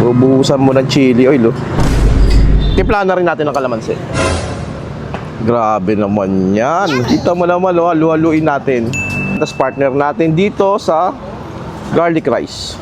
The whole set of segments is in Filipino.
Ubuhusan mo ng chili oil, oh. Timpla na rin natin ng kalamansi. Grabe naman yan. Kita mo naman, oh, halu-haluin natin. Tapos partner natin dito sa garlic rice.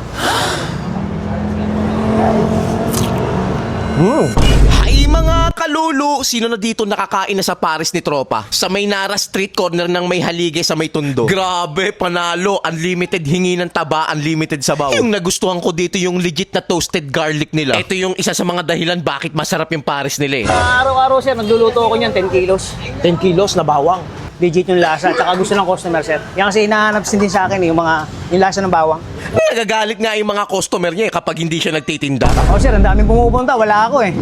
Hay mga kalulu, sino na dito nakakain na sa Paris ni Tropa? Sa may Nara Street corner ng may haligay sa may Tondo. Grabe, panalo, unlimited hingi ng taba, unlimited sabaw. Yung nagustuhan ko dito yung legit na toasted garlic nila. Ito yung isa sa mga dahilan bakit masarap yung Paris nila eh. Araw-araw sir, nagluluto ako niyan, 10 kilos. 10 kilos na bawang. Legit yung lasa, tsaka gusto ng customer sir. Yan kasi hinahanap din sa akin yung lasa ng bawang. Nagagalit nga yung mga customer niya eh kapag hindi siya nagtitinda. Oh sir, ang daming pumupunta, wala ako eh.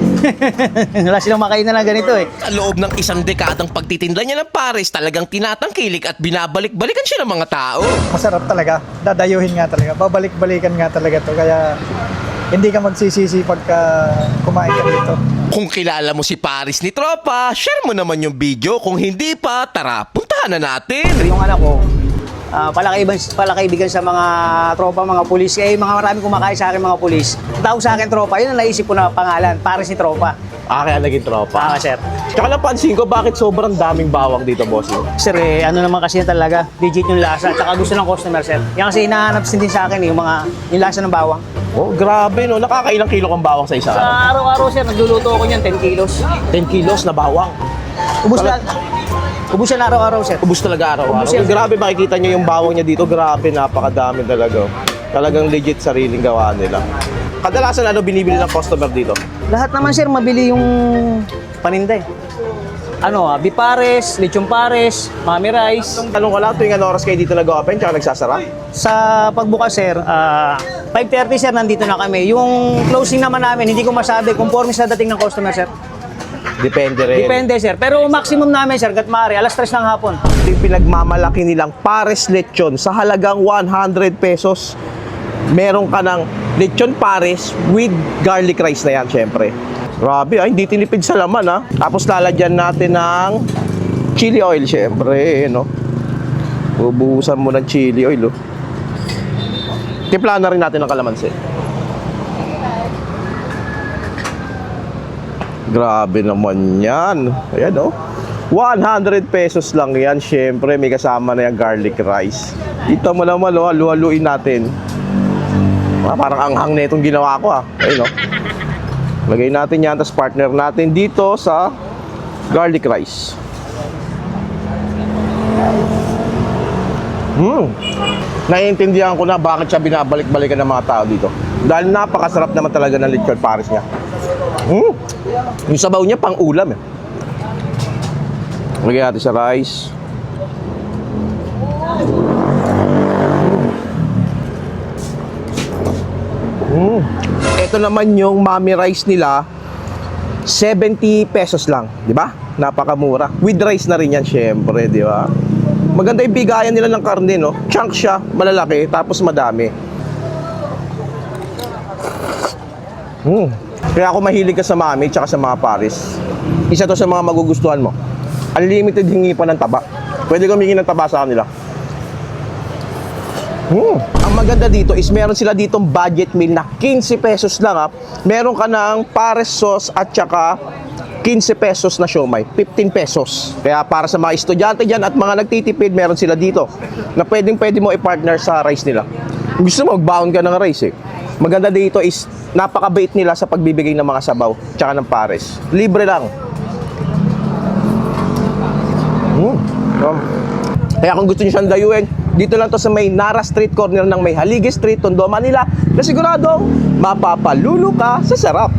Wala silang makain na ganito eh. Sa loob ng isang dekadang pagtitinda niya ng Paris, talagang tinatangkilik at binabalik-balikan siya ng mga tao. Masarap talaga. Dadayuhin nga talaga. Babalik-balikan nga talaga to. Kaya hindi ka magsisisi pagka kumain ka dito. Kung kilala mo si Paris ni Tropa, share mo naman yung video. Kung hindi pa, tara, puntahan na natin. Yung anak ko, palakaibigan sa mga tropa, mga pulis. Marami kumakain sa akin mga pulis. Tawag sa akin tropa, yun ang naisip ko na pangalan, Paris ni Tropa. Kaya naging tropa. Sir. Tsaka napansin ko, bakit sobrang daming bawang dito, boss? Sir, ano naman kasi yan talaga, legit yung lasa, tsaka gusto ng customer, sir. Yan kasi hinahanap din sa akin yung lasa ng bawang. Oh, grabe, no? Nakakailang kilo kang bawang sa isa. Sa araw-araw, sir, nagluluto ako niyan, 10 kilos. 10 kilos na bawang. Ubus yan araw-araw, sir. Ubus talaga araw-araw. Ubus yan. Grabe, makikita nyo yung bawang niya dito. Grabe, napakadami talaga. Talagang legit sariling gawa nila. Kadalasan ano binibili ng customer dito? Lahat naman, sir, mabili yung paninda eh. Beef pares, lechon pares, mami rice. Tanong ko lang, tuwing ano oras kayo dito nag-open tsaka nagsasara? Sa pagbukas, sir, 5:30, sir, nandito na kami. Yung closing naman namin, hindi ko masabi, conforme sa dating ng customer, sir. Depende rin. Depende, sir. Pero maximum namin, sir, gat maaari, alas 3 ng hapon. Yung pinagmamalaki nilang pares lechon sa halagang 100 pesos. Meron ka ng lechon pares with garlic rice na yan, syempre. Grabe, hindi tinipid sa laman, ha. Tapos lalagyan natin ng chili oil, syempre, no. Ubuhusan mo ng chili oil, oh. Timpla na rin natin ng kalamansi. Grabe naman yan. Ayan, oh. 100 pesos lang yan. Syempre, may kasama na yung garlic rice. Kita mo naman, oh, halu-haluin natin. Parang anghang na itong ginawa ko, ah. Ayun, oh. Lagay natin yan, tapos partner natin dito sa garlic rice. Naiintindihan ko na bakit siya binabalik-balikan ng mga tao dito. Dahil napakasarap naman talaga ng lechon pares niya. Yung sabaw niya pang ulam, eh. Lagyan natin sa rice. Ito naman yung mami rice nila, 70 pesos lang, di ba? Napakamura. With rice na rin yan, syempre, di ba? Maganda yung bigayan nila ng karne, no? Chunk siya, malalaki, tapos madami. Kaya ako mahilig ka sa mami tsaka sa mga Paris. Isa to sa mga magugustuhan mo. Unlimited hingi pa ng taba. Pwede kang humingi ng taba sa kanila. Ang maganda dito is meron sila ditong budget meal na 15 pesos lang, ha. Meron ka ng pares sauce at saka 15 pesos na siomai, 15 pesos. Kaya para sa mga estudyante dyan at mga nagtitipid, meron sila dito na pwede mo i-partner sa rice nila. Gusto mo, magbaon ka ng rice, eh. Maganda dito is napakabait nila sa pagbibigay ng mga sabaw tsaka ng pares. Libre lang. Kaya kung gusto nyo siyang dayuin, dito lang to sa may Nara Street corner ng may Haligay Street, Tondo, Manila, na siguradong mapapalulo ka sa sarap.